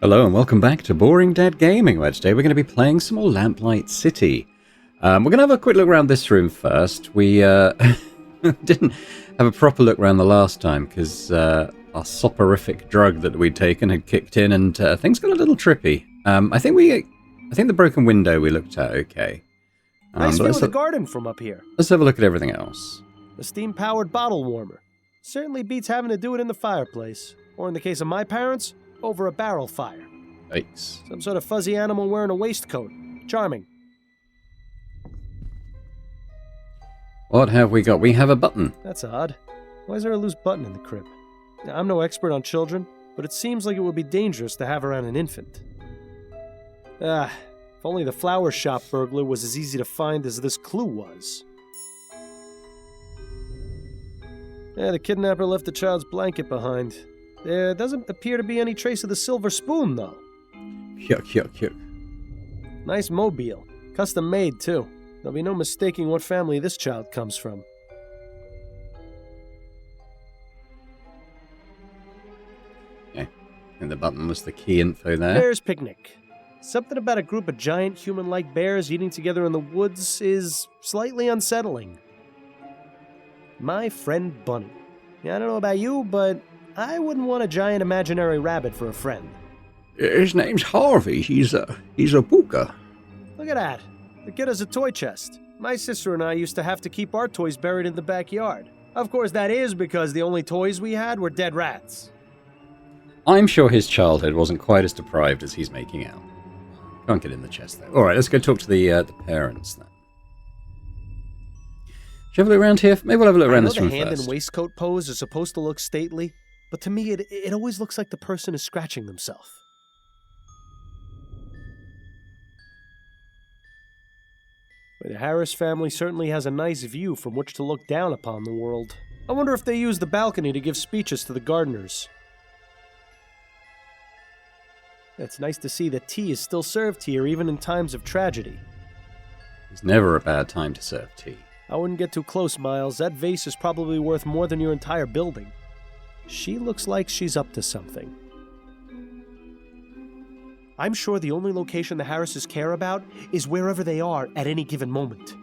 Hello and welcome back to Boring Dead Gaming, where today we're going to be playing some more Lamplight City. We're going to have a quick look around this room first. We didn't have a proper look around the last time because our soporific drug that we'd taken had kicked in and things got a little trippy. I think the broken window we looked at okay. Nice view of the garden from up here. Let's have a look at everything else. The steam-powered bottle warmer. Certainly beats having to do it in the fireplace. Or in the case of my parents, over a barrel fire. Yikes. Some sort of fuzzy animal wearing a waistcoat. Charming. What have we got? We have a button. That's odd. Why is there a loose button in the crib? Now, I'm no expert on children, but it seems like it would be dangerous to have around an infant. If only the flower shop burglar was as easy to find as this clue was. Yeah, the kidnapper left the child's blanket behind. There doesn't appear to be any trace of the silver spoon, though. Yuck, yuck, yuck. Nice mobile. Custom made, too. There'll be no mistaking what family this child comes from. Okay. And the button was the key info there. Bear's picnic. Something about a group of giant human-like bears eating together in the woods is slightly unsettling. My friend Bunny. Yeah, I don't know about you, but I wouldn't want a giant imaginary rabbit for a friend. His name's Harvey. He's a booker. Look at that. The kid has a toy chest. My sister and I used to have to keep our toys buried in the backyard. Of course, that is because the only toys we had were dead rats. I'm sure his childhood wasn't quite as deprived as he's making out. Can't get in the chest, though. Alright, let's go talk to the parents, then. Shall we have a look around here? Maybe we'll have a look around this room first. The hand and waistcoat pose is supposed to look stately, but to me it always looks like the person is scratching themselves. The Harris family certainly has a nice view from which to look down upon the world. I wonder if they use the balcony to give speeches to the gardeners. It's nice to see that tea is still served here even in times of tragedy. It's never a bad time to serve tea. I wouldn't get too close, Miles. That vase is probably worth more than your entire building. She looks like she's up to something. I'm sure the only location the Harrises care about is wherever they are at any given moment.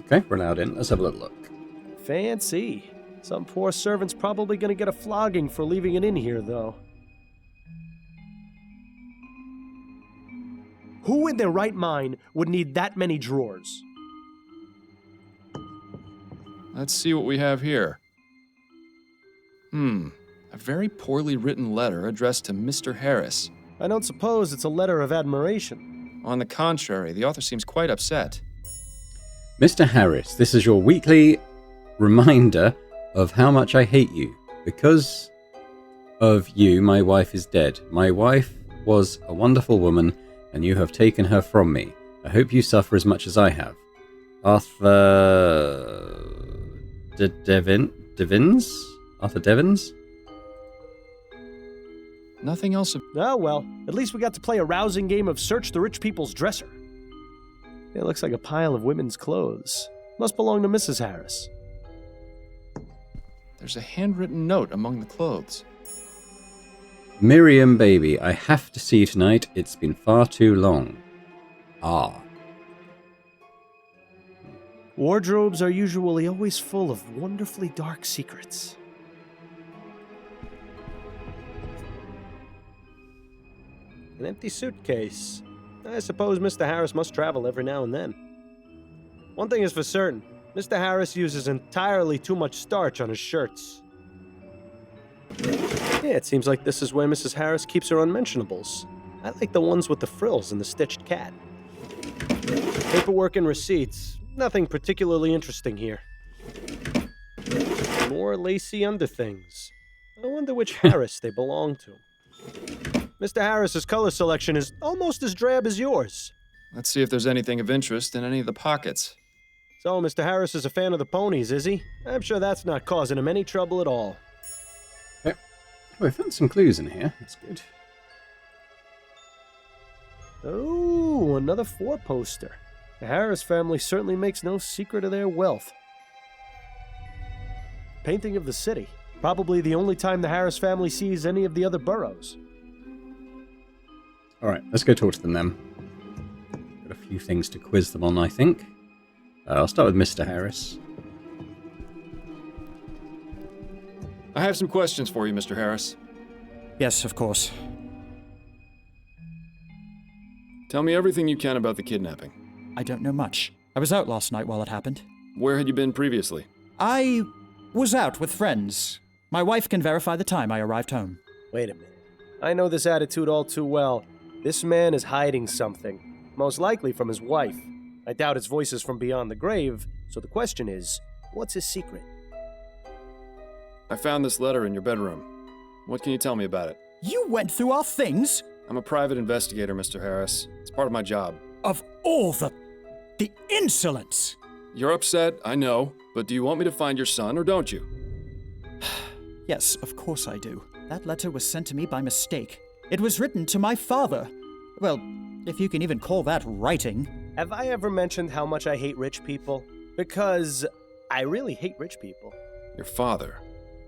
Okay, we're allowed in. Let's have a little look. Fancy. Some poor servant's probably going to get a flogging for leaving it in here, though. Who in their right mind would need that many drawers? Let's see what we have here. A very poorly written letter addressed to Mr. Harris. I don't suppose it's a letter of admiration. On the contrary, the author seems quite upset. Mr. Harris, this is your weekly reminder of how much I hate you. Because of you, my wife is dead. My wife was a wonderful woman, and you have taken her from me. I hope you suffer as much as I have. Arthur Devins? Nothing else. Oh, well, at least we got to play a rousing game of Search the Rich People's Dresser. It looks like a pile of women's clothes. Must belong to Mrs. Harris. There's a handwritten note among the clothes. Miriam, baby, I have to see you tonight. It's been far too long. Ah. Wardrobes are usually always full of wonderfully dark secrets. An empty suitcase. I suppose Mr. Harris must travel every now and then. One thing is for certain, Mr. Harris uses entirely too much starch on his shirts. Yeah, it seems like this is where Mrs. Harris keeps her unmentionables. I like the ones with the frills and the stitched cat. Paperwork and receipts. Nothing particularly interesting here. More lacy underthings. I wonder which Harris they belong to. Mr. Harris's color selection is almost as drab as yours. Let's see if there's anything of interest in any of the pockets. So, Mr. Harris is a fan of the ponies, is he? I'm sure that's not causing him any trouble at all. Okay. Oh, I found some clues in here. That's good. Oh, another four-poster. The Harris family certainly makes no secret of their wealth. Painting of the city. Probably the only time the Harris family sees any of the other Burrows. Alright, let's go talk to them then. Got a few things to quiz them on, I think. I'll start with Mr. Harris. I have some questions for you, Mr. Harris. Yes, of course. Tell me everything you can about the kidnapping. I don't know much. I was out last night while it happened. Where had you been previously? I was out with friends. My wife can verify the time I arrived home. Wait a minute. I know this attitude all too well. This man is hiding something. Most likely from his wife. I doubt his voice is from beyond the grave, so the question is, what's his secret? I found this letter in your bedroom. What can you tell me about it? You went through our things? I'm a private investigator, Mr. Harris. It's part of my job. Of all the insolence! You're upset, I know, but do you want me to find your son or don't you? Yes, of course I do. That letter was sent to me by mistake. It was written to my father. Well, if you can even call that writing. Have I ever mentioned how much I hate rich people? Because I really hate rich people. Your father.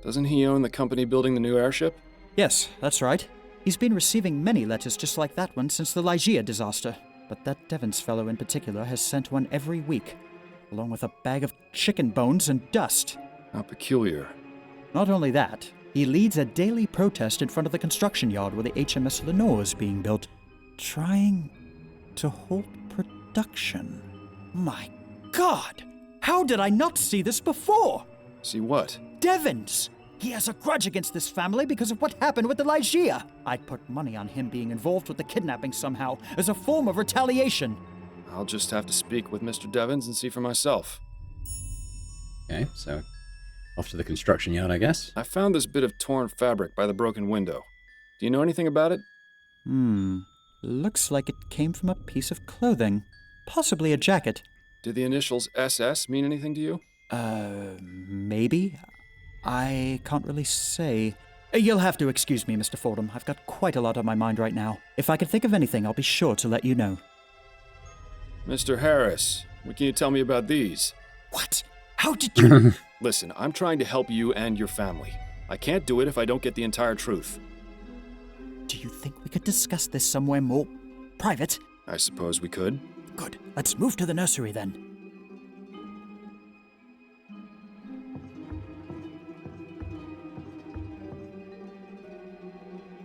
Doesn't he own the company building the new airship? Yes, that's right. He's been receiving many letters just like that one since the Ligeia disaster. But that Devons fellow in particular has sent one every week, along with a bag of chicken bones and dust. How peculiar. Not only that, he leads a daily protest in front of the construction yard where the HMS Lenore is being built, trying to halt production. My God! How did I not see this before? See what? Devons! He has a grudge against this family because of what happened with the Ligeia. I'd put money on him being involved with the kidnapping somehow, as a form of retaliation. I'll just have to speak with Mr. Devons and see for myself. Okay, so off to the construction yard, I guess. I found this bit of torn fabric by the broken window. Do you know anything about it? Looks like it came from a piece of clothing. Possibly a jacket. Did the initials SS mean anything to you? Maybe? I can't really say. You'll have to excuse me, Mr. Fordham. I've got quite a lot on my mind right now. If I can think of anything, I'll be sure to let you know. Mr. Harris, what can you tell me about these? What? How did you... Listen, I'm trying to help you and your family. I can't do it if I don't get the entire truth. Do you think we could discuss this somewhere more private? I suppose we could. Good. Let's move to the nursery then.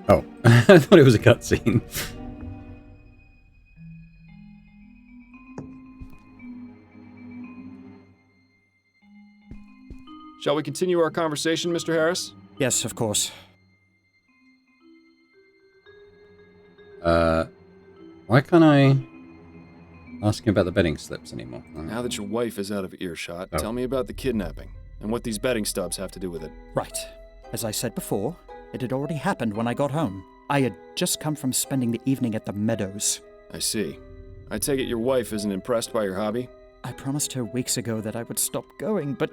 Oh, I thought it was a cutscene. Shall we continue our conversation, Mr. Harris? Yes, of course. Why can't I ask him about the betting slips anymore? Now that your wife is out of earshot, Oh. tell me about the kidnapping and what these betting stubs have to do with it. Right. As I said before, it had already happened when I got home. I had just come from spending the evening at the meadows. I see. I take it your wife isn't impressed by your hobby? I promised her weeks ago that I would stop going, but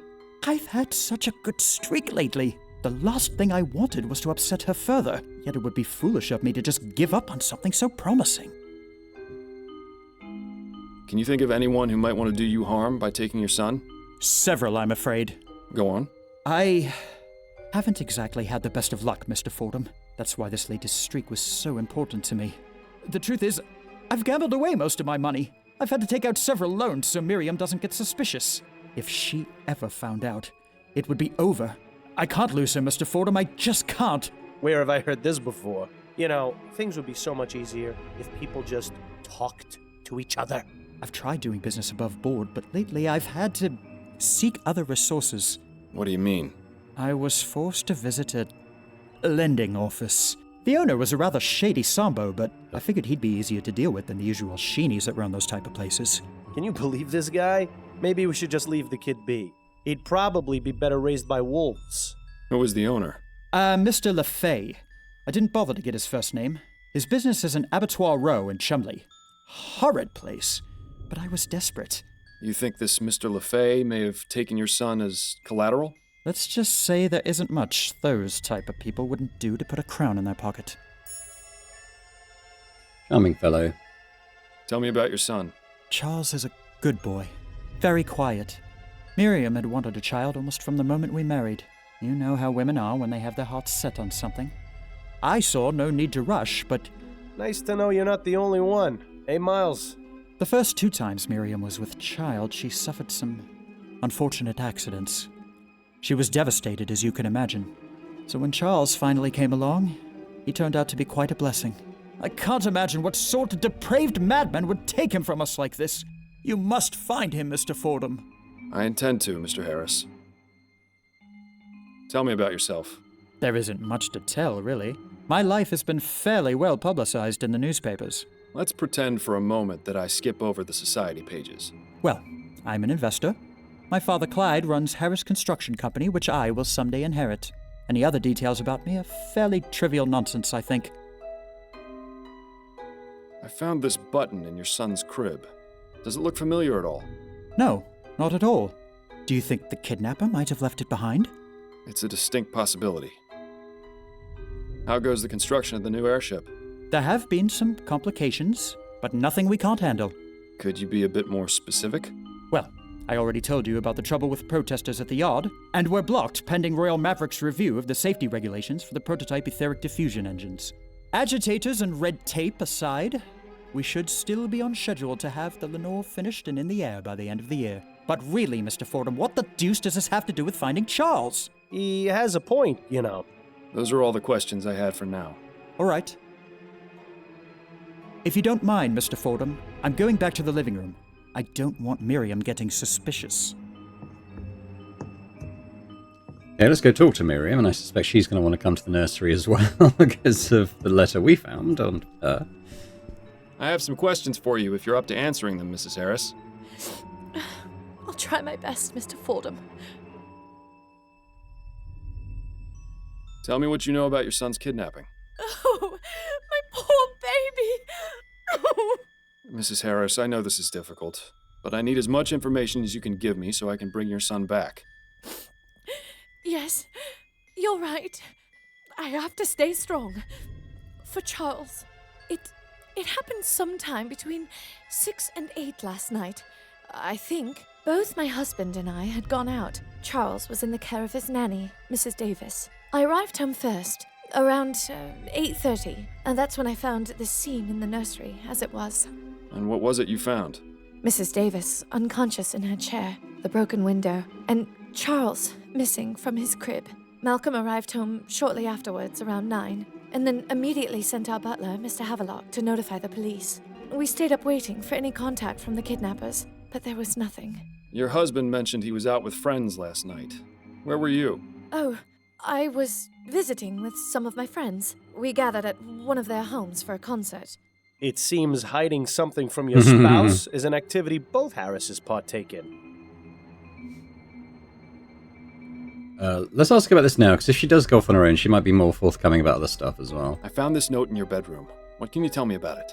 I've had such a good streak lately. The last thing I wanted was to upset her further, yet it would be foolish of me to just give up on something so promising. Can you think of anyone who might want to do you harm by taking your son? Several, I'm afraid. Go on. I haven't exactly had the best of luck, Mr. Fordham. That's why this latest streak was so important to me. The truth is, I've gambled away most of my money. I've had to take out several loans so Miriam doesn't get suspicious. If she ever found out, it would be over. I can't lose her, Mr. Fordham. I just can't. Where have I heard this before? You know, things would be so much easier if people just talked to each other. I've tried doing business above board, but lately I've had to seek other resources. What do you mean? I was forced to visit a lending office. The owner was a rather shady Sambo, but I figured he'd be easier to deal with than the usual sheenies that run those type of places. Can you believe this guy? Maybe we should just leave the kid be. He'd probably be better raised by wolves. Who was the owner? Mr. LeFay. I didn't bother to get his first name. His business is an abattoir row in Chumley. Horrid place. But I was desperate. You think this Mr. LeFay may have taken your son as collateral? Let's just say there isn't much those type of people wouldn't do to put a crown in their pocket. Charming fellow. Tell me about your son. Charles is a good boy. Very quiet. Miriam had wanted a child almost from the moment we married. You know how women are when they have their hearts set on something. I saw no need to rush, but Nice to know you're not the only one. Hey, Miles. the first 2 times Miriam was with child, she suffered some unfortunate accidents. She was devastated, as you can imagine. So when Charles finally came along, he turned out to be quite a blessing. I can't imagine what sort of depraved madman would take him from us like this. You must find him, Mr. Fordham. I intend to, Mr. Harris. Tell me about yourself. There isn't much to tell, really. My life has been fairly well publicized in the newspapers. Let's pretend for a moment that I skip over the society pages. Well, I'm an investor. My father Clyde runs Harris Construction Company, which I will someday inherit. Any other details about me are fairly trivial nonsense, I think. I found this button in your son's crib. Does it look familiar at all? No, not at all. Do you think the kidnapper might have left it behind? It's a distinct possibility. How goes the construction of the new airship? There have been some complications, but nothing we can't handle. Could you be a bit more specific? Well, I already told you about the trouble with protesters at the yard, and we're blocked pending Royal Maverick's review of the safety regulations for the prototype etheric diffusion engines. Agitators and red tape aside, we should still be on schedule to have the Lenore finished and in the air by the end of the year. But really, Mr. Fordham, what the deuce does this have to do with finding Charles? He has a point, you know. Those are all the questions I had for now. All right. If you don't mind, Mr. Fordham, I'm going back to the living room. I don't want Miriam getting suspicious. Yeah, let's go talk to Miriam, and I suspect she's going to want to come to the nursery as well because of the letter we found on her. I have some questions for you if you're up to answering them, Mrs. Harris. I'll try my best, Mr. Fordham. Tell me what you know about your son's kidnapping. Oh, my poor baby. Oh. Mrs. Harris, I know this is difficult, but I need as much information as you can give me so I can bring your son back. Yes, you're right. I have to stay strong. For Charles, it happened sometime between 6 and 8 last night. I think both my husband and I had gone out. Charles was in the care of his nanny, Mrs. Davis. I arrived home first, around 8:30, and that's when I found this scene in the nursery, as it was. And what was it you found? Mrs. Davis, unconscious in her chair, the broken window, and Charles missing from his crib. Malcolm arrived home shortly afterwards, around 9, and then immediately sent our butler, Mr. Havelock, to notify the police. We stayed up waiting for any contact from the kidnappers, but there was nothing. Your husband mentioned he was out with friends last night. Where were you? Oh, I was visiting with some of my friends. We gathered at one of their homes for a concert. It seems hiding something from your spouse is an activity both Harrises partake in. Let's ask about this now, because if she does go off on her own, she might be more forthcoming about other stuff as well. I found this note in your bedroom. What can you tell me about it?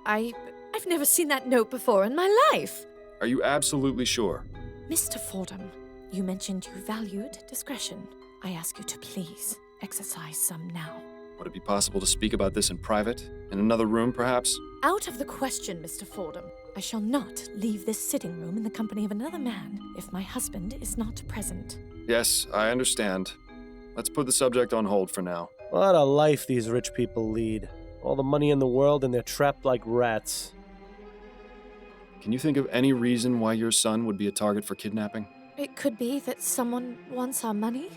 I've never seen that note before in my life. Are you absolutely sure? Mr. Fordham, you mentioned you valued discretion. I ask you to please exercise some now. Would it be possible to speak about this in private? In another room, perhaps? Out of the question, Mr. Fordham. I shall not leave this sitting room in the company of another man if my husband is not present. Yes, I understand. Let's put the subject on hold for now. What a life these rich people lead. All the money in the world and they're trapped like rats. Can you think of any reason why your son would be a target for kidnapping? It could be that someone wants our money,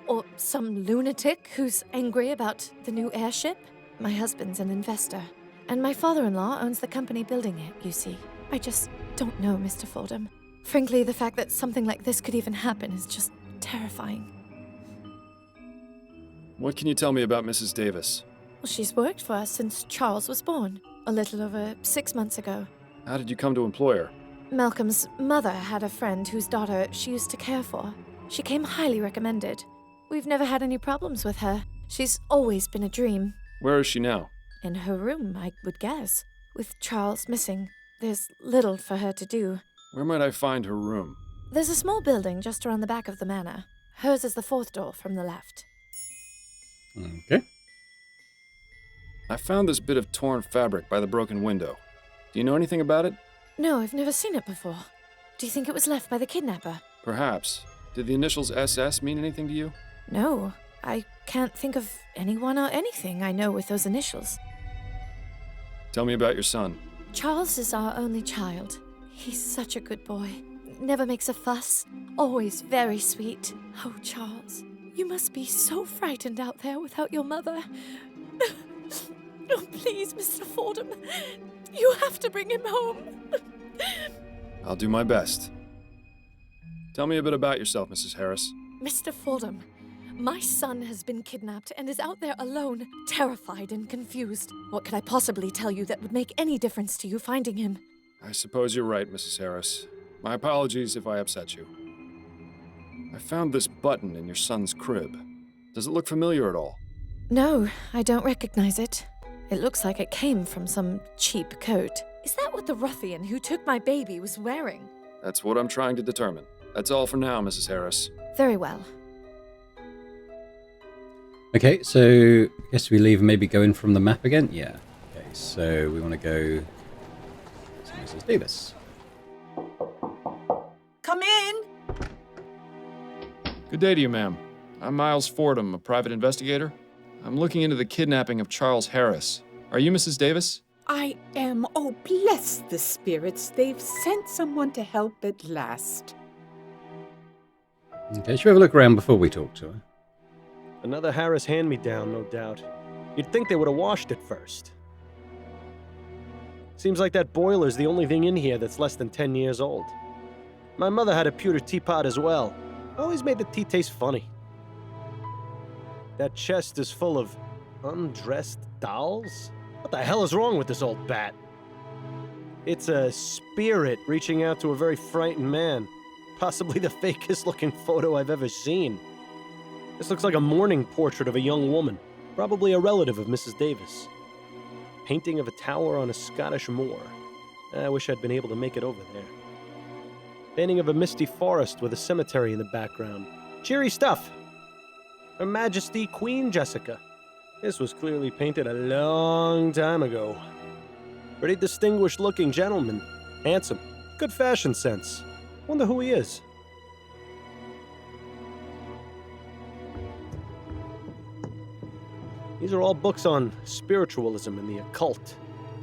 or some lunatic who's angry about the new airship. My husband's an investor, and my father-in-law owns the company building it, you see. I just don't know, Mr. Fordham. Frankly, the fact that something like this could even happen is just terrifying. What can you tell me about Mrs. Davis? Well, she's worked for us since Charles was born, a little over 6 months ago. How did you come to employ her? Malcolm's mother had a friend whose daughter she used to care for. She came highly recommended. We've never had any problems with her. She's always been a dream. Where is she now? In her room, I would guess. With Charles missing, there's little for her to do. Where might I find her room? There's a small building just around the back of the manor. Hers is the 4th door from the left. Okay. I found this bit of torn fabric by the broken window. Do you know anything about it? No, I've never seen it before. Do you think it was left by the kidnapper? Perhaps. Did the initials SS mean anything to you? No, I can't think of anyone or anything I know with those initials. Tell me about your son. Charles is our only child. He's such a good boy. Never makes a fuss. Always very sweet. Oh, Charles, you must be so frightened out there without your mother. Oh, please, Mr. Fordham. You have to bring him home. I'll do my best. Tell me a bit about yourself, Mrs. Harris. Mr. Fordham, my son has been kidnapped and is out there alone, terrified and confused. What could I possibly tell you that would make any difference to you finding him? I suppose you're right, Mrs. Harris. My apologies if I upset you. I found this button in your son's crib. Does it look familiar at all? No, I don't recognize it. It looks like it came from some cheap coat. Is that what the ruffian who took my baby was wearing? That's what I'm trying to determine. That's all for now, Mrs. Harris. Very well. Okay, so I guess we leave and maybe go in from the map again? Yeah. Okay, so we want to go to Mrs. Davis. Come in. Good day to you, ma'am. I'm Miles Fordham, a private investigator. I'm looking into the kidnapping of Charles Harris. Are you Mrs. Davis? I am. Oh, bless the spirits. They've sent someone to help at last. Okay, should we have a look around before we talk to her? Another Harris hand-me-down, no doubt. You'd think they would have washed it first. Seems like that boiler's the only thing in here that's less than 10 years old. My mother had a pewter teapot as well. Always made the tea taste funny. That chest is full of undressed dolls? What the hell is wrong with this old bat? It's a spirit reaching out to a very frightened man. Possibly the fakest looking photo I've ever seen. This looks like a mourning portrait of a young woman, probably a relative of Mrs. Davis. Painting of a tower on a Scottish moor. I wish I'd been able to make it over there. Painting of a misty forest with a cemetery in the background. Cheery stuff. Her Majesty Queen Jessica. This was clearly painted a long time ago. Pretty distinguished looking gentleman. Handsome. Good fashion sense. Wonder who he is. These are all books on spiritualism and the occult.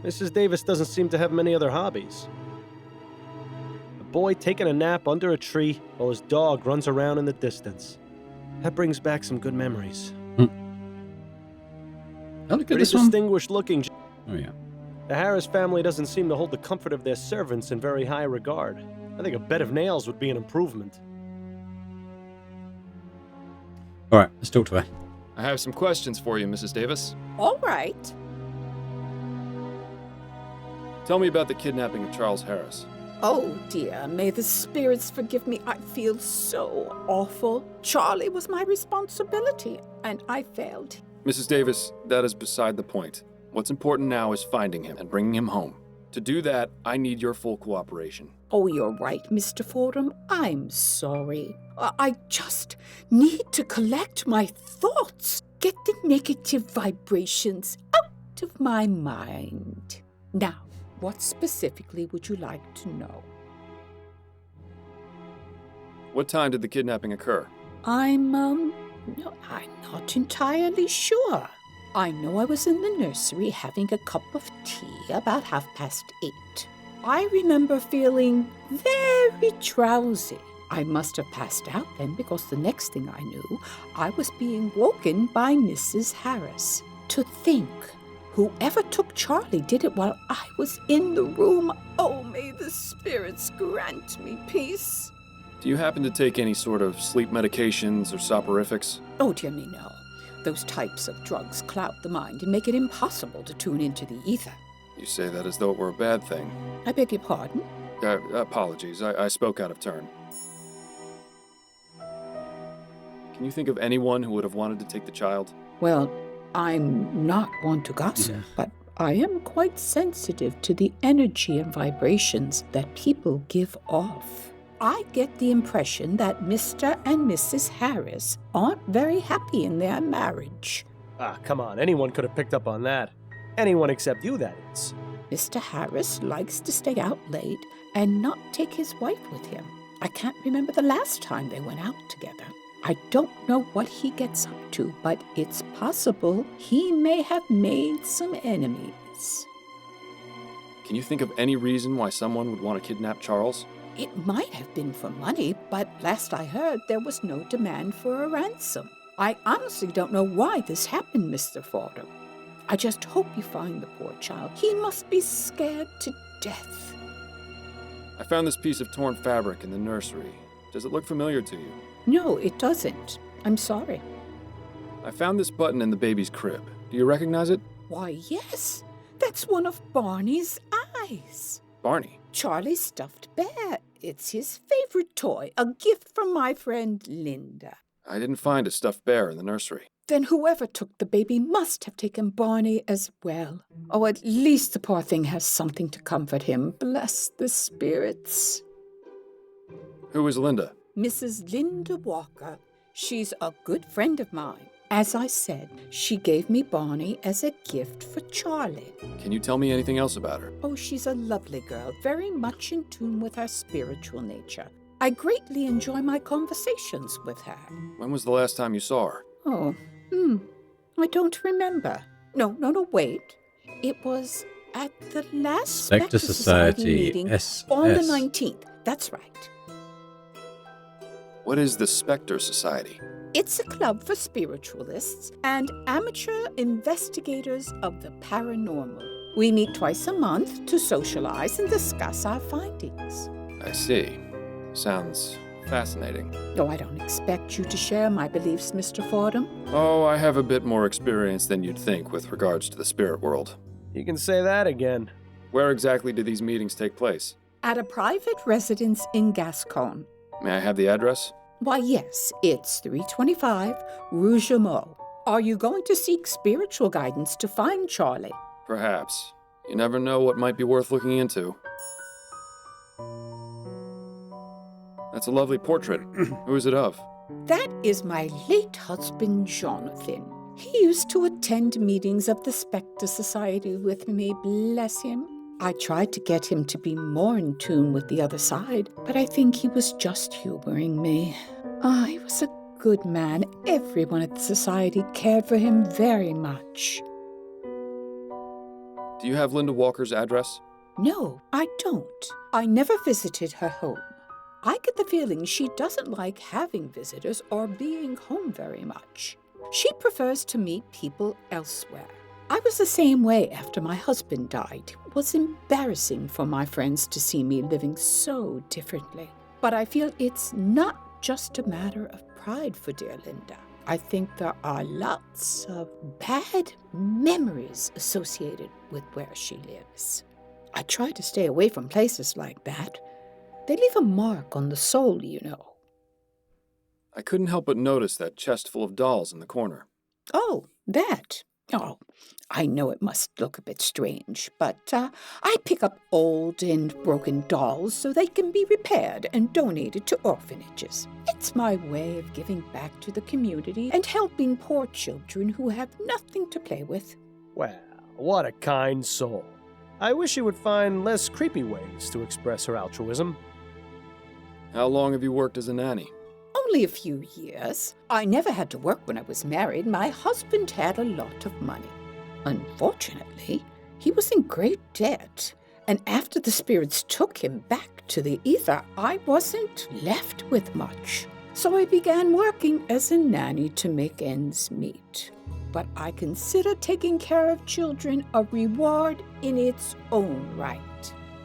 Mrs. Davis doesn't seem to have many other hobbies. A boy taking a nap under a tree while his dog runs around in the distance. That brings back some good memories. Oh, look at Pretty this one. distinguished looking. Oh, yeah. The Harris family doesn't seem to hold the comfort of their servants in very high regard. I think a bed of nails would be an improvement. All right, let's talk to her. I have some questions for you, Mrs. Davis. All right. Tell me about the kidnapping of Charles Harris. Oh, dear. May the spirits forgive me. I feel so awful. Charlie was my responsibility, and I failed. Mrs. Davis, that is beside the point. What's important now is finding him and bringing him home. To do that, I need your full cooperation. Oh, you're right, Mr. Fordham. I'm sorry. I just need to collect my thoughts. Get the negative vibrations out of my mind. Now, what specifically would you like to know? What time did the kidnapping occur? I'm not entirely sure. I know I was in the nursery having a cup of tea about 8:30. I remember feeling very drowsy. I must have passed out then because the next thing I knew, I was being woken by Mrs. Harris. To think, whoever took Charlie did it while I was in the room. Oh, may the spirits grant me peace. Do you happen to take any sort of sleep medications or soporifics? Oh, dear me, no. Those types of drugs cloud the mind and make it impossible to tune into the ether. You say that as though it were a bad thing. I beg your pardon? Apologies, I spoke out of turn. Can you think of anyone who would have wanted to take the child? Well, I'm not one to gossip, but I am quite sensitive to the energy and vibrations that people give off. I get the impression that Mr. and Mrs. Harris aren't very happy in their marriage. Ah, come on. Anyone could have picked up on that. Anyone except you, that is. Mr. Harris likes to stay out late and not take his wife with him. I can't remember the last time they went out together. I don't know what he gets up to, but it's possible he may have made some enemies. Can you think of any reason why someone would want to kidnap Charles? It might have been for money, but last I heard, there was no demand for a ransom. I honestly don't know why this happened, Mr. Fordham. I just hope you find the poor child. He must be scared to death. I found this piece of torn fabric in the nursery. Does it look familiar to you? No, it doesn't. I'm sorry. I found this button in the baby's crib. Do you recognize it? Why, yes. That's one of Barney's eyes. Barney. Charlie's stuffed bear. It's his favorite toy, a gift from my friend Linda. I didn't find a stuffed bear in the nursery. Then whoever took the baby must have taken Barney as well. Oh, at least the poor thing has something to comfort him. Bless the spirits. Who is Linda? Mrs. Linda Walker. She's a good friend of mine. As I said, she gave me Barney as a gift for Charlie. Can you tell me anything else about her? Oh, she's a lovely girl, very much in tune with her spiritual nature. I greatly enjoy my conversations with her. When was the last time you saw her? Oh, I don't remember. No, wait. It was at the last Spectre Society meeting SS. on the 19th. That's right. What is the Spectre Society? It's a club for spiritualists and amateur investigators of the paranormal. We meet twice a month to socialize and discuss our findings. I see. Sounds fascinating. Oh, I don't expect you to share my beliefs, Mr. Fordham. Oh, I have a bit more experience than you'd think with regards to the spirit world. You can say that again. Where exactly do these meetings take place? At a private residence in Gascon. May I have the address? Why, yes, it's 325 Rougemont. Are you going to seek spiritual guidance to find Charlie? Perhaps. You never know what might be worth looking into. That's a lovely portrait. Who is it of? That is my late husband, Jonathan. He used to attend meetings of the Spectre Society with me, bless him. I tried to get him to be more in tune with the other side, but I think he was just humoring me. He was a good man. Everyone at the society cared for him very much. Do you have Linda Walker's address? No, I don't. I never visited her home. I get the feeling she doesn't like having visitors or being home very much. She prefers to meet people elsewhere. I was the same way after my husband died. It was embarrassing for my friends to see me living so differently. But I feel it's not just a matter of pride for dear Linda. I think there are lots of bad memories associated with where she lives. I try to stay away from places like that. They leave a mark on the soul, you know. I couldn't help but notice that chest full of dolls in the corner. Oh, that. Oh, I know it must look a bit strange, but I pick up old and broken dolls so they can be repaired and donated to orphanages. It's my way of giving back to the community and helping poor children who have nothing to play with. Well, what a kind soul. I wish she would find less creepy ways to express her altruism. How long have you worked as a nanny? Only a few years. I never had to work when I was married. My husband had a lot of money. Unfortunately, he was in great debt, and after the spirits took him back to the ether, I wasn't left with much. So I began working as a nanny to make ends meet. But I consider taking care of children a reward in its own right.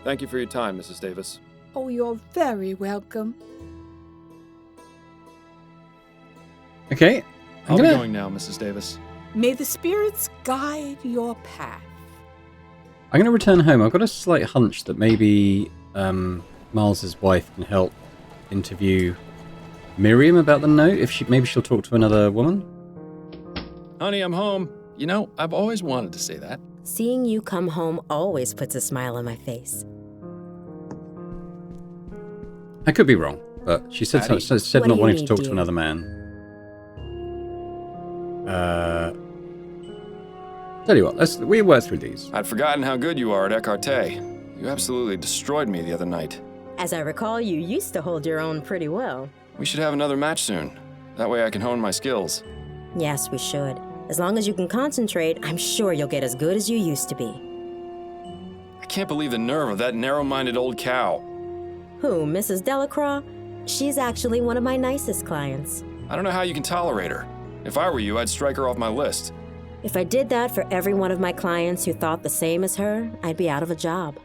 Thank you for your time, Mrs. Davis. Oh, you're very welcome. Okay. I'll be going now, Mrs. Davis. May the spirits guide your path. I'm going to return home. I've got a slight hunch that maybe Miles's wife can help interview Miriam about the note. Maybe she'll talk to another woman. Honey, I'm home. You know, I've always wanted to say that. Seeing you come home always puts a smile on my face. I could be wrong, but she said Daddy? said What not do you wanting to need, talk to dear? another man. Tell you what, we work through these. I'd forgotten how good you are at écarté. You absolutely destroyed me the other night. As I recall, you used to hold your own pretty well. We should have another match soon. That way I can hone my skills. Yes, we should. As long as you can concentrate, I'm sure you'll get as good as you used to be. I can't believe the nerve of that narrow-minded old cow. Who, Mrs. Delacroix? She's actually one of my nicest clients. I don't know how you can tolerate her. If I were you, I'd strike her off my list. If I did that for every one of my clients who thought the same as her, I'd be out of a job.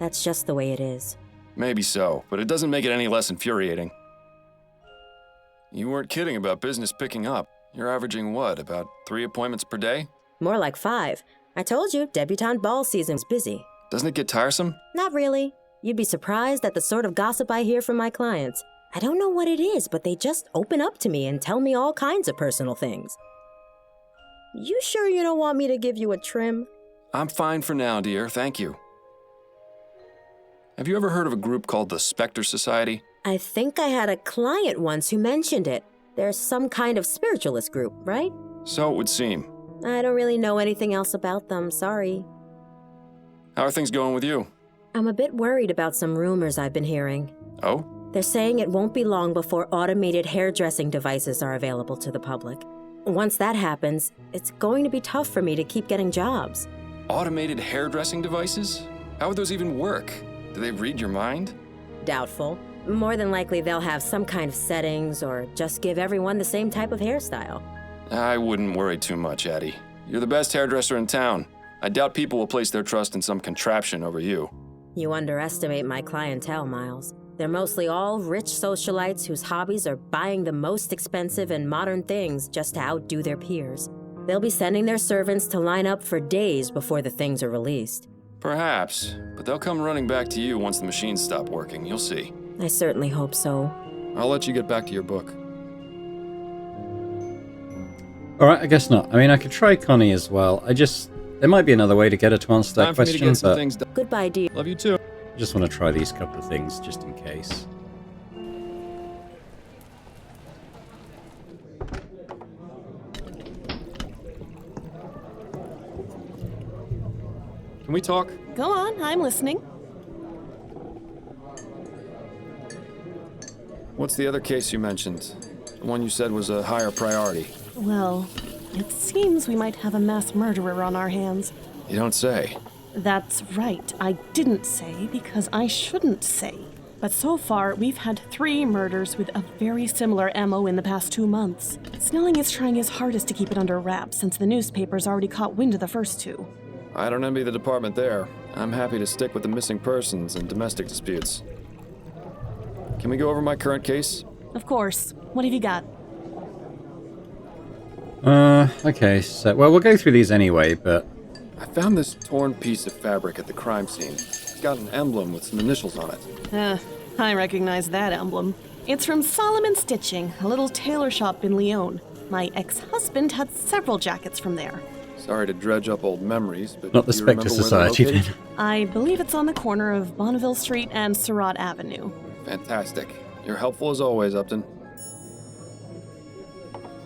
That's just the way it is. Maybe so, but it doesn't make it any less infuriating. You weren't kidding about business picking up. You're averaging what, about 3 appointments per day? More like 5. I told you, debutante ball season's busy. Doesn't it get tiresome? Not really. You'd be surprised at the sort of gossip I hear from my clients. I don't know what it is, but they just open up to me and tell me all kinds of personal things. You sure you don't want me to give you a trim? I'm fine for now, dear. Thank you. Have you ever heard of a group called the Spectre Society? I think I had a client once who mentioned it. They're some kind of spiritualist group, right? So it would seem. I don't really know anything else about them, sorry. How are things going with you? I'm a bit worried about some rumors I've been hearing. Oh? They're saying it won't be long before automated hairdressing devices are available to the public. Once that happens, it's going to be tough for me to keep getting jobs. Automated hairdressing devices? How would those even work? Do they read your mind? Doubtful. More than likely they'll have some kind of settings or just give everyone the same type of hairstyle. I wouldn't worry too much, Addie. You're the best hairdresser in town. I doubt people will place their trust in some contraption over you. You underestimate my clientele, Miles. They're mostly all rich socialites whose hobbies are buying the most expensive and modern things just to outdo their peers. They'll be sending their servants to line up for days before the things are released. Perhaps, but they'll come running back to you once the machines stop working. You'll see. I certainly hope so. I'll let you get back to your book. Alright, I guess not. I mean, I could try Connie as well. There might be another way to get her to answer that Time for me to question, get some but things done. Goodbye, dear. Love you too. I just want to try these couple of things just in case. Can we talk? Go on, I'm listening. What's the other case you mentioned? The one you said was a higher priority. Well, it seems we might have a mass murderer on our hands. You don't say. That's right, I didn't say because I shouldn't say. But so far, we've had 3 murders with a very similar MO in the past 2 months. Snelling is trying his hardest to keep it under wraps since the newspapers already caught wind of the first 2. I don't envy the department there. I'm happy to stick with the missing persons and domestic disputes. Can we go over my current case? Of course. What have you got? Okay, so, well, we'll go through these anyway, but... I found this torn piece of fabric at the crime scene. It's got an emblem with some initials on it. I recognize that emblem. It's from Solomon Stitching, a little tailor shop in Lyon. My ex-husband had several jackets from there. Sorry to dredge up old memories, but Not the do you remember Spectre where they're Society, then. located? I believe it's on the corner of Bonneville Street and Surratt Avenue. Fantastic. You're helpful as always, Upton.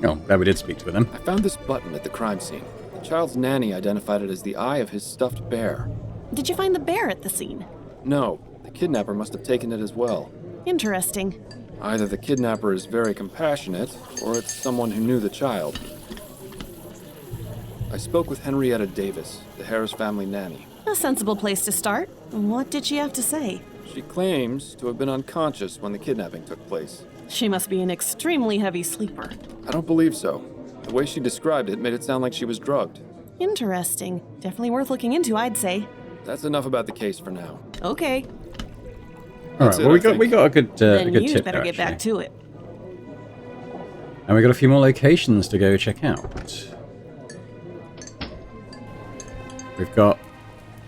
Oh, glad we did speak to them. I found this button at the crime scene. The child's nanny identified it as the eye of his stuffed bear. Did you find the bear at the scene? No, the kidnapper must have taken it as well. Interesting. Either the kidnapper is very compassionate, or it's someone who knew the child. I spoke with Henrietta Davis, the Harris family nanny. A sensible place to start. What did she have to say? She claims to have been unconscious when the kidnapping took place. She must be an extremely heavy sleeper. I don't believe so. The way she described it made it sound like she was drugged. Interesting. Definitely worth looking into, I'd say. That's enough about the case for now. Okay. Alright, That's it, well, I we got a good, Then a good you'd tip better there, get back actually. to it. And we got a few more locations to go check out. We've got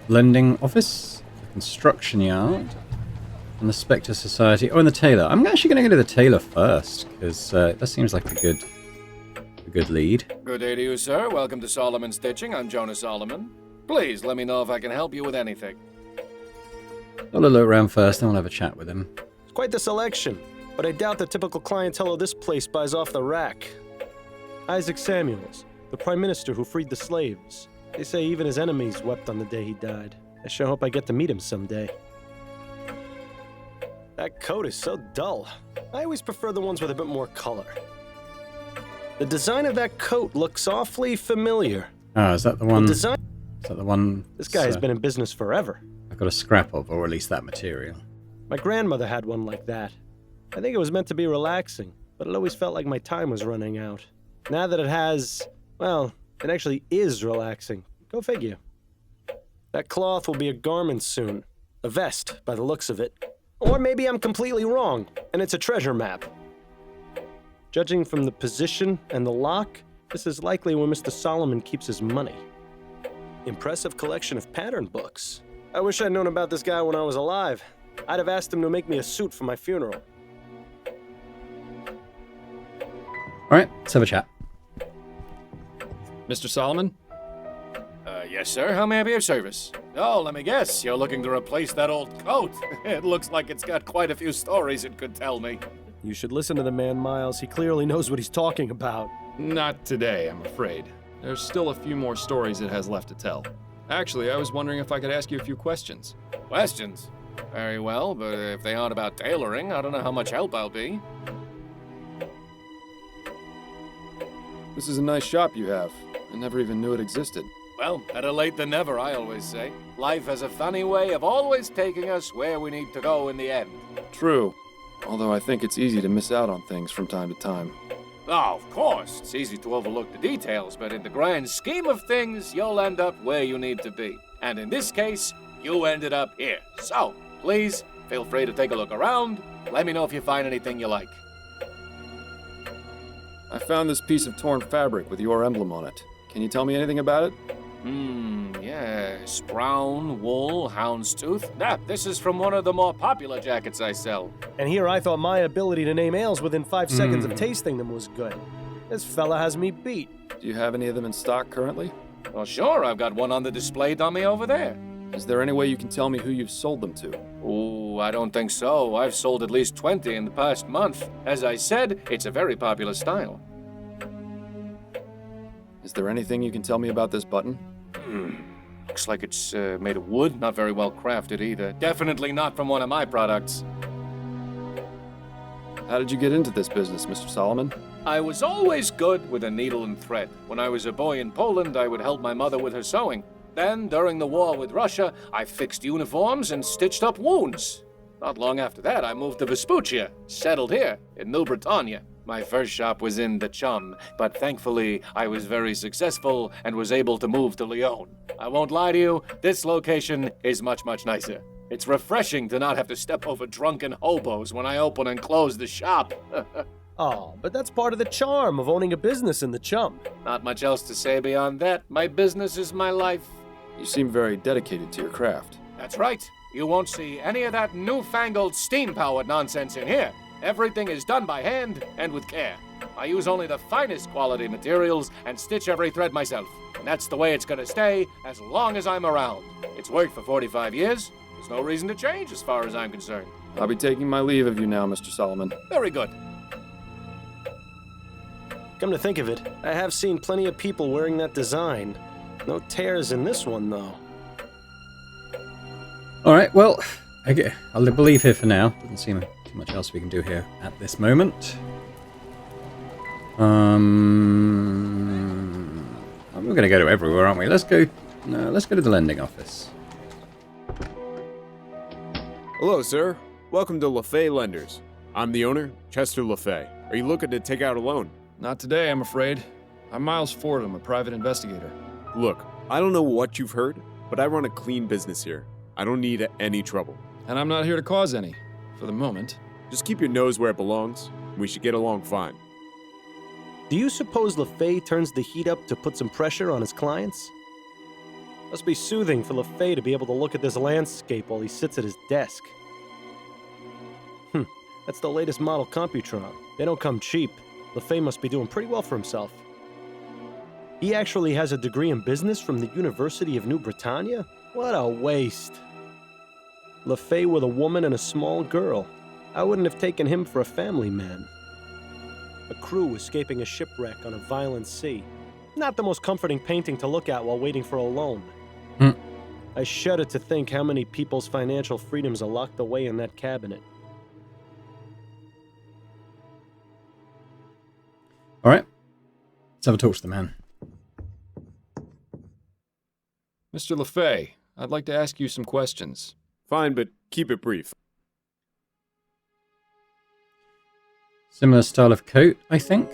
lending office, the construction yard, and the Spectre Society. Oh, and the tailor. I'm actually going to go to the tailor first, because that seems like a good lead. Good day to you, sir. Welcome to Solomon Stitching. I'm Jonah Solomon. Please let me know if I can help you with anything. I'll look around first, then we'll have a chat with him. It's quite the selection, but I doubt the typical clientele of this place buys off the rack. Isaac Samuels, the prime minister who freed the slaves. They say even his enemies wept on the day he died. I sure hope I get to meet him someday. That coat is so dull. I always prefer the ones with a bit more color. The design of that coat looks awfully familiar. Oh, is that the one? The design... Is that the one? This guy has been in business forever. I got a scrap of, or at least that material. My grandmother had one like that. I think it was meant to be relaxing, but it always felt like my time was running out. Now that it has... well, it actually is relaxing. Go figure. That cloth will be a garment soon. A vest, by the looks of it. Or maybe I'm completely wrong, and it's a treasure map. Judging from the position and the lock, this is likely where Mr. Solomon keeps his money. Impressive collection of pattern books. I wish I'd known about this guy when I was alive. I'd have asked him to make me a suit for my funeral. Alright, let's have a chat. Mr. Solomon? Yes, sir. How may I be of service? Oh, let me guess. You're looking to replace that old coat. It looks like it's got quite a few stories it could tell me. You should listen to the man, Miles. He clearly knows what he's talking about. Not today, I'm afraid. There's still a few more stories it has left to tell. Actually, I was wondering if I could ask you a few questions. Questions? Very well, but if they aren't about tailoring, I don't know how much help I'll be. This is a nice shop you have. I never even knew it existed. Well, better late than never, I always say. Life has a funny way of always taking us where we need to go in the end. True. Although I think it's easy to miss out on things from time to time. Oh, of course, it's easy to overlook the details, but in the grand scheme of things, you'll end up where you need to be. And in this case, you ended up here. So, please, feel free to take a look around. Let me know if you find anything you like. I found this piece of torn fabric with your emblem on it. Can you tell me anything about it? Yes. Brown, wool, houndstooth. This is from one of the more popular jackets I sell. And here I thought my ability to name ales within 5 seconds of tasting them was good. This fella has me beat. Do you have any of them in stock currently? Well, sure, I've got one on the display dummy over there. Is there any way you can tell me who you've sold them to? Ooh, I don't think so. I've sold at least 20 in the past month. As I said, it's a very popular style. Is there anything you can tell me about this button? Looks like it's made of wood, not very well crafted either. Definitely not from one of my products. How did you get into this business, Mr. Solomon? I was always good with a needle and thread. When I was a boy in Poland, I would help my mother with her sewing. Then, during the war with Russia, I fixed uniforms and stitched up wounds. Not long after that, I moved to Vespuccia, settled here in New Britannia. My first shop was in the Chum, but thankfully I was very successful and was able to move to Lyon. I won't lie to you, this location is much, much nicer. It's refreshing to not have to step over drunken hobos when I open and close the shop. Oh, but that's part of the charm of owning a business in the Chum. Not much else to say beyond that. My business is my life. You seem very dedicated to your craft. That's right. You won't see any of that newfangled steam-powered nonsense in here. Everything is done by hand and with care. I use only the finest quality materials and stitch every thread myself. And that's the way it's gonna stay as long as I'm around. It's worked for 45 years. There's no reason to change as far as I'm concerned. I'll be taking my leave of you now, Mr. Solomon. Very good. Come to think of it, I have seen plenty of people wearing that design. No tears in this one, though. Alright, well, I'll believe here for now. Doesn't seem too much else we can do here at this moment. We're going to go to everywhere, aren't we? Let's go to the lending office. Hello, sir. Welcome to LaFay Lenders. I'm the owner, Chester LaFay. Are you looking to take out a loan? Not today, I'm afraid. I'm Miles Fordham, a private investigator. Look, I don't know what you've heard, but I run a clean business here. I don't need any trouble. And I'm not here to cause any, for the moment. Just keep your nose where it belongs, and we should get along fine. Do you suppose LaFay turns the heat up to put some pressure on his clients? Must be soothing for LaFay to be able to look at this landscape while he sits at his desk. That's the latest model Computron. They don't come cheap. LaFay must be doing pretty well for himself. He actually has a degree in business from the University of New Britannia? What a waste. LaFay with a woman and a small girl. I wouldn't have taken him for a family man. A crew escaping a shipwreck on a violent sea. Not the most comforting painting to look at while waiting for a loan. I shudder to think how many people's financial freedoms are locked away in that cabinet. All right. Let's have a talk to the man. Mr. LeFay, I'd like to ask you some questions. Fine, but keep it brief. Similar style of coat, I think.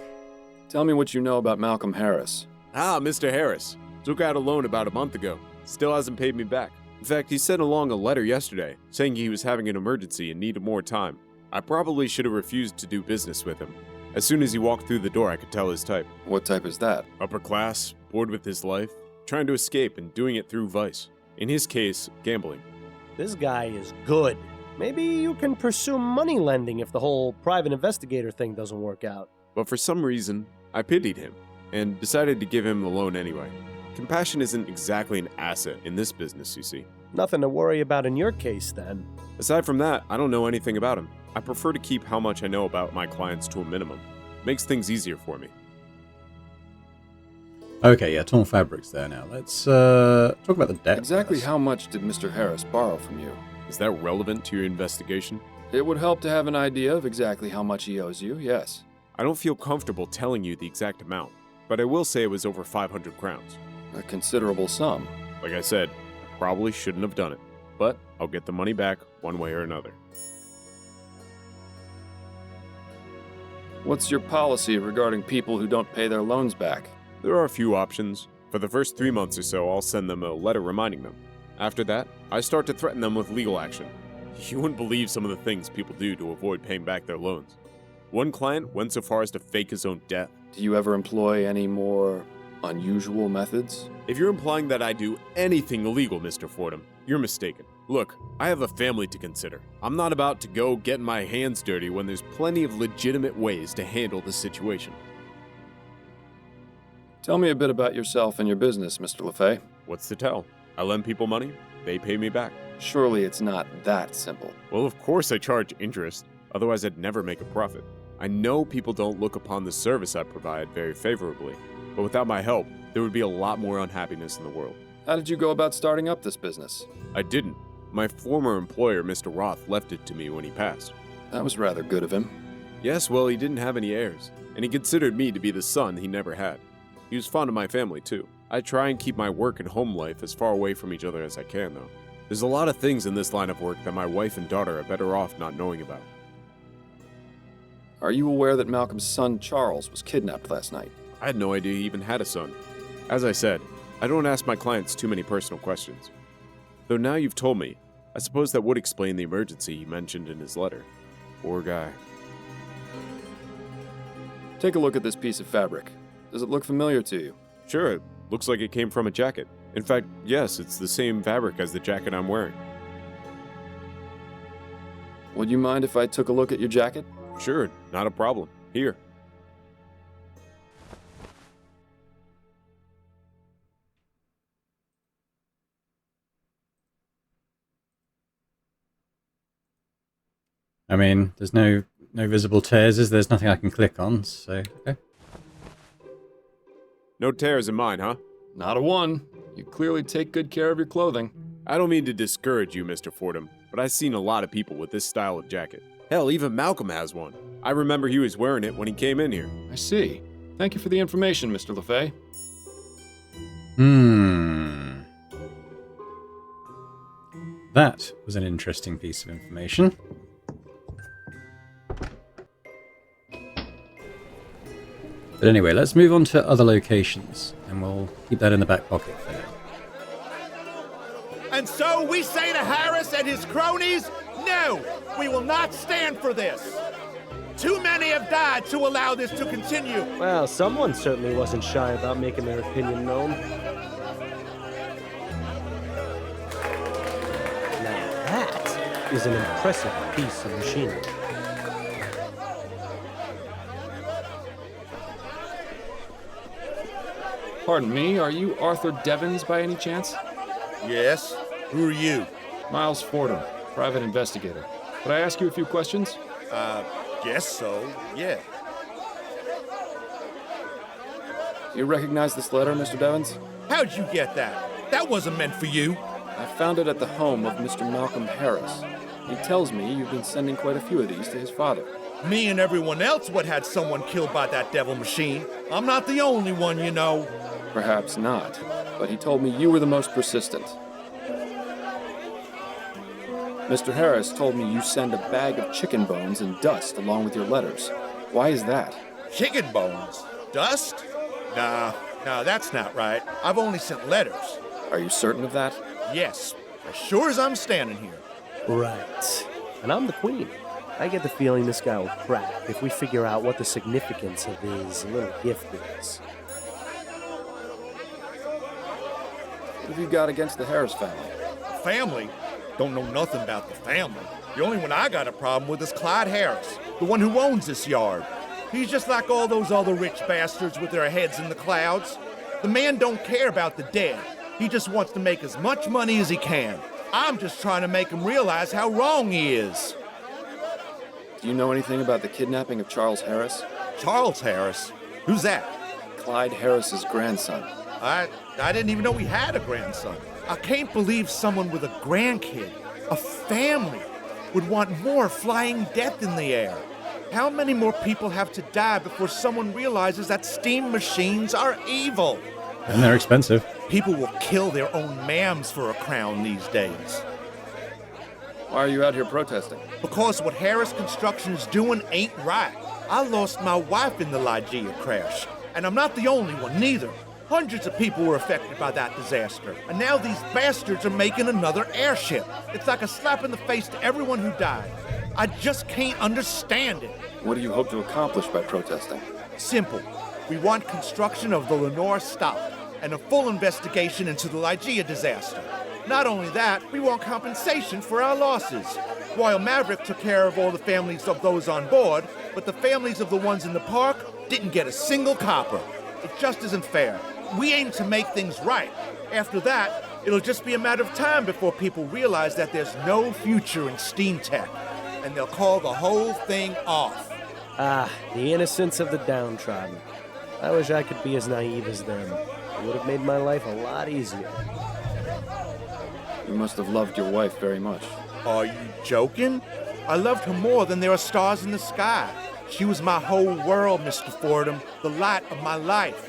Tell me what you know about Malcolm Harris. Ah, Mr. Harris. Took out a loan about a month ago. Still hasn't paid me back. In fact, he sent along a letter yesterday saying he was having an emergency and needed more time. I probably should have refused to do business with him. As soon as he walked through the door, I could tell his type. What type is that? Upper class, bored with his life, trying to escape and doing it through vice. In his case, gambling. This guy is good. Maybe you can pursue money lending if the whole private investigator thing doesn't work out. But for some reason, I pitied him and decided to give him the loan anyway. Compassion isn't exactly an asset in this business, you see. Nothing to worry about in your case, then. Aside from that, I don't know anything about him. I prefer to keep how much I know about my clients to a minimum. Makes things easier for me. Okay, yeah, torn fabrics there now. Let's talk about the debt. Exactly first. how much did Mr. Harris borrow from you? Is that relevant to your investigation? It would help to have an idea of exactly how much he owes you, yes. I don't feel comfortable telling you the exact amount, but I will say it was over 500 crowns. A considerable sum. Like I said, I probably shouldn't have done it, but I'll get the money back one way or another. What's your policy regarding people who don't pay their loans back? There are a few options. For the first 3 months or so, I'll send them a letter reminding them. After that, I start to threaten them with legal action. You wouldn't believe some of the things people do to avoid paying back their loans. One client went so far as to fake his own death. Do you ever employ any more unusual methods? If you're implying that I do anything illegal, Mr. Fordham, you're mistaken. Look, I have a family to consider. I'm not about to go getting my hands dirty when there's plenty of legitimate ways to handle the situation. Tell me a bit about yourself and your business, Mr. LeFay. What's to tell? I lend people money, they pay me back. Surely it's not that simple. Well, of course I charge interest, otherwise I'd never make a profit. I know people don't look upon the service I provide very favorably, but without my help, there would be a lot more unhappiness in the world. How did you go about starting up this business? I didn't. My former employer, Mr. Roth, left it to me when he passed. That was rather good of him. Yes, well, he didn't have any heirs, and he considered me to be the son he never had. He was fond of my family, too. I try and keep my work and home life as far away from each other as I can, though. There's a lot of things in this line of work that my wife and daughter are better off not knowing about. Are you aware that Malcolm's son, Charles, was kidnapped last night? I had no idea he even had a son. As I said, I don't ask my clients too many personal questions. Though now you've told me, I suppose that would explain the emergency he mentioned in his letter. Poor guy. Take a look at this piece of fabric. Does it look familiar to you? Sure, it looks like it came from a jacket. In fact, yes, it's the same fabric as the jacket I'm wearing. Would you mind if I took a look at your jacket? Sure, not a problem. Here. I mean, there's no visible tears, is there? There's nothing I can click on, so okay. No tears in mine, huh? Not a one. You clearly take good care of your clothing. I don't mean to discourage you, Mr. Fordham, but I've seen a lot of people with this style of jacket. Hell, even Malcolm has one. I remember he was wearing it when he came in here. I see. Thank you for the information, Mr. LeFay. That was an interesting piece of information. But anyway, let's move on to other locations, and we'll keep that in the back pocket for now. And so we say to Harris and his cronies, no, we will not stand for this. Too many have died to allow this to continue. Well, someone certainly wasn't shy about making their opinion known. Now that is an impressive piece of machinery. Pardon me, are you Arthur Devons by any chance? Yes? Who are you? Miles Fordham, private investigator. Could I ask you a few questions? Guess so, yeah. Do you recognize this letter, Mr. Devons? How'd you get that? That wasn't meant for you. I found it at the home of Mr. Malcolm Harris. He tells me you've been sending quite a few of these to his father. Me and everyone else what had someone killed by that devil machine. I'm not the only one, you know. Perhaps not, but he told me you were the most persistent. Mr. Harris told me you send a bag of chicken bones and dust along with your letters. Why is that? Chicken bones? Dust? Nah, that's not right. I've only sent letters. Are you certain of that? Yes, as sure as I'm standing here. Right. And I'm the queen. I get the feeling this guy will crack if we figure out what the significance of his little gift is. What have you got against the Harris family? Family? Don't know nothing about the family. The only one I got a problem with is Clyde Harris, the one who owns this yard. He's just like all those other rich bastards with their heads in the clouds. The man don't care about the dead. He just wants to make as much money as he can. I'm just trying to make him realize how wrong he is. Do you know anything about the kidnapping of Charles Harris? Charles Harris? Who's that? Clyde Harris's grandson. I didn't even know he had a grandson. I can't believe someone with a grandkid, a family, would want more flying death in the air. How many more people have to die before someone realizes that steam machines are evil? And they're expensive. People will kill their own mams for a crown these days. Why are you out here protesting? Because what Harris Construction is doing ain't right. I lost my wife in the Lygia crash, and I'm not the only one, neither. Hundreds of people were affected by that disaster, and now these bastards are making another airship. It's like a slap in the face to everyone who died. I just can't understand it. What do you hope to accomplish by protesting? Simple. We want construction of the Lenore stopped, and a full investigation into the Lygia disaster. Not only that, we want compensation for our losses. Royal Maverick took care of all the families of those on board, but the families of the ones in the park didn't get a single copper. It just isn't fair. We aim to make things right. After that, it'll just be a matter of time before people realize that there's no future in steam tech, and they'll call the whole thing off. Ah, the innocence of the downtrodden. I wish I could be as naive as them. It would have made my life a lot easier. You must have loved your wife very much. Are you joking? I loved her more than there are stars in the sky. She was my whole world, Mr. Fordham, the light of my life.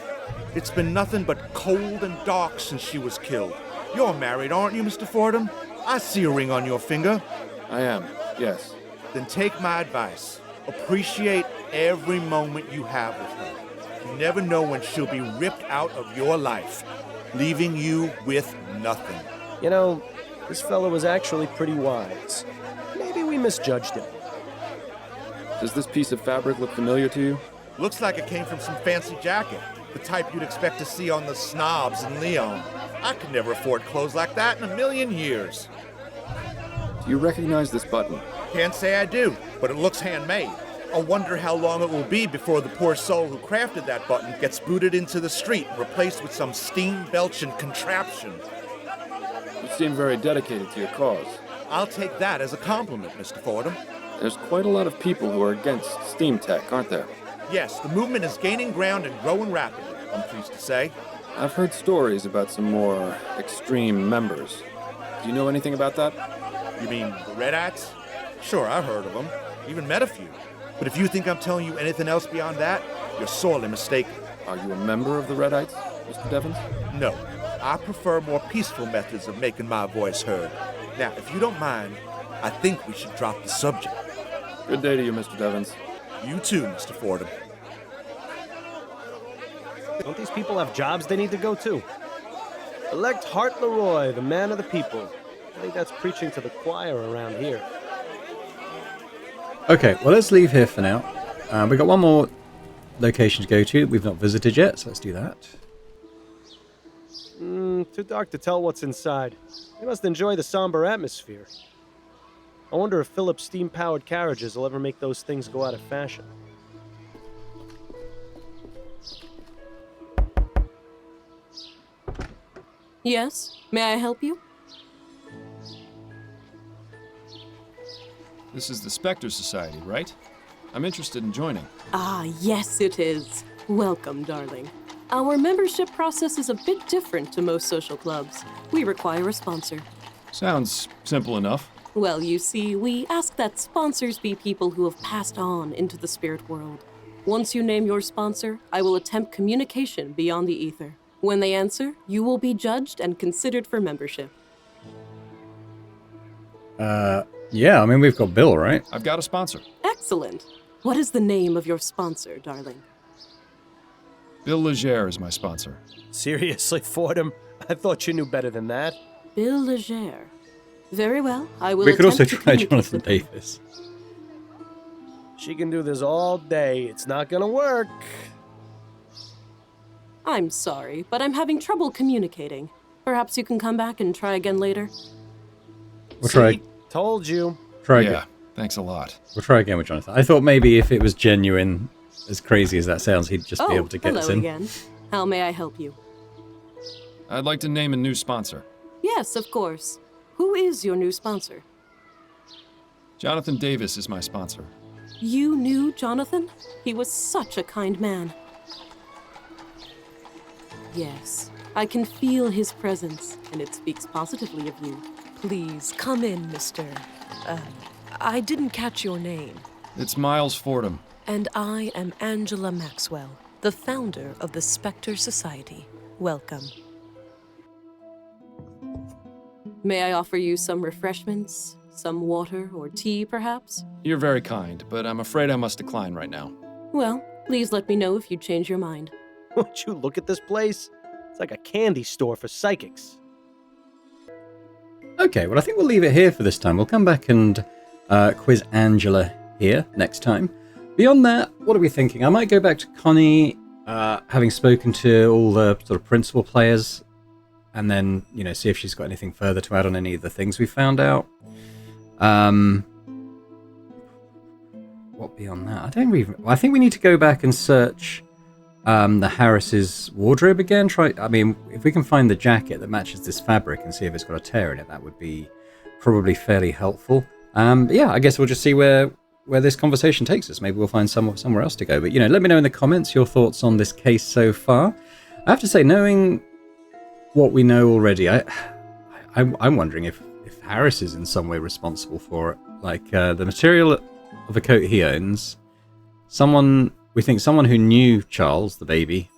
It's been nothing but cold and dark since she was killed. You're married, aren't you, Mr. Fordham? I see a ring on your finger. I am, yes. Then take my advice. Appreciate every moment you have with her. You never know when she'll be ripped out of your life, leaving you with nothing. You know, this fellow was actually pretty wise. Maybe we misjudged him. Does this piece of fabric look familiar to you? Looks like it came from some fancy jacket, the type you'd expect to see on the snobs in Leon. I could never afford clothes like that in a million years. Do you recognize this button? Can't say I do, but it looks handmade. I wonder how long it will be before the poor soul who crafted that button gets booted into the street and replaced with some steam-belching contraption. You seem very dedicated to your cause. I'll take that as a compliment, Mr. Fordham. There's quite a lot of people who are against steam tech, aren't there? Yes, the movement is gaining ground and growing rapidly, I'm pleased to say. I've heard stories about some more extreme members. Do you know anything about that? You mean the Redites? Sure, I've heard of them. Even met a few. But if you think I'm telling you anything else beyond that, you're sorely mistaken. Are you a member of the Redites, Mr. Devons? No. I prefer more peaceful methods of making my voice heard. Now, if you don't mind, I think we should drop the subject. Good day to you, Mr. Devons. You too, Mr. Fordham. Don't these people have jobs they need to go to? Elect Hart Leroy, the man of the people. I think that's preaching to the choir around here. Okay, well, let's leave here for now. We've got one more location to go to we've not visited yet, so let's do that. Too dark to tell what's inside. You must enjoy the somber atmosphere. I wonder if Philip's steam-powered carriages will ever make those things go out of fashion. Yes? May I help you? This is the Spectre Society, right? I'm interested in joining. Ah, yes it is. Welcome, darling. Our membership process is a bit different to most social clubs. We require a sponsor. Sounds simple enough. Well, you see, we ask that sponsors be people who have passed on into the spirit world. Once you name your sponsor, I will attempt communication beyond the ether. When they answer, you will be judged and considered for membership. Yeah, I mean, we've got Bill, right? I've got a sponsor. Excellent. What is the name of your sponsor, darling? Bill Legere is my sponsor. Seriously, Fordham? I thought you knew better than that. Bill Legere. Very well, I will We could also attempt to try communicate Jonathan with him. Davis. She can do this all day. It's not gonna work. I'm sorry, but I'm having trouble communicating. Perhaps you can come back and try again later. We'll try. See? Told you. Try Yeah, again. thanks a lot. We'll try again with Jonathan. I thought maybe if it was genuine, as crazy as that sounds, he'd just be able to get hello us in. again. How may I help you? I'd like to name a new sponsor. Yes, of course. Who is your new sponsor? Jonathan Davis is my sponsor. You knew Jonathan? He was such a kind man. Yes, I can feel his presence, and it speaks positively of you. Please, come in, Mr. I didn't catch your name. It's Miles Fordham. And I am Angela Maxwell, the founder of the Spectre Society. Welcome. May I offer you some refreshments? Some water or tea, perhaps? You're very kind, but I'm afraid I must decline right now. Well, please let me know if you change your mind. Would you look at this place? It's like a candy store for psychics. Okay, well, I think we'll leave it here for this time. We'll come back and quiz Angela here next time. Beyond that, what are we thinking? I might go back to Connie, having spoken to all the sort of principal players, and then, you know, see if she's got anything further to add on any of the things we found out. What beyond that? I think we need to go back and search the Harris's wardrobe again. I mean, if we can find the jacket that matches this fabric and see if it's got a tear in it, that would be probably fairly helpful. But yeah, I guess we'll just see where this conversation takes us. Maybe we'll find somewhere else to go. But, you know, let me know in the comments your thoughts on this case so far. I have to say, knowing what we know already, I'm wondering if Harris is in some way responsible for it. Like, the material of a coat he owns, we think someone who knew Charles, the baby,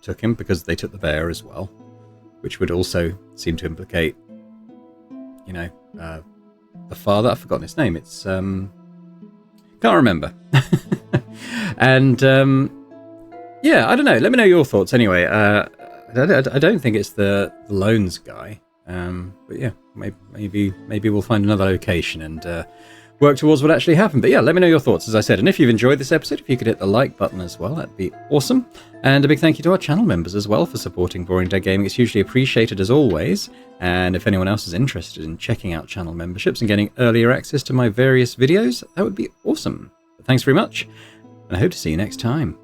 took him because they took the bear as well, which would also seem to implicate, you know, the father. I've forgotten his name. It's, can't remember. And, yeah, I don't know. Let me know your thoughts anyway. I don't think it's the Loans guy. But yeah, maybe we'll find another location and work towards what actually happened. But yeah, let me know your thoughts, as I said. And if you've enjoyed this episode, if you could hit the like button as well, that'd be awesome. And a big thank you to our channel members as well for supporting Boring Dead Gaming. It's hugely appreciated as always. And if anyone else is interested in checking out channel memberships and getting earlier access to my various videos, that would be awesome. But thanks very much, and I hope to see you next time.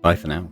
Bye for now.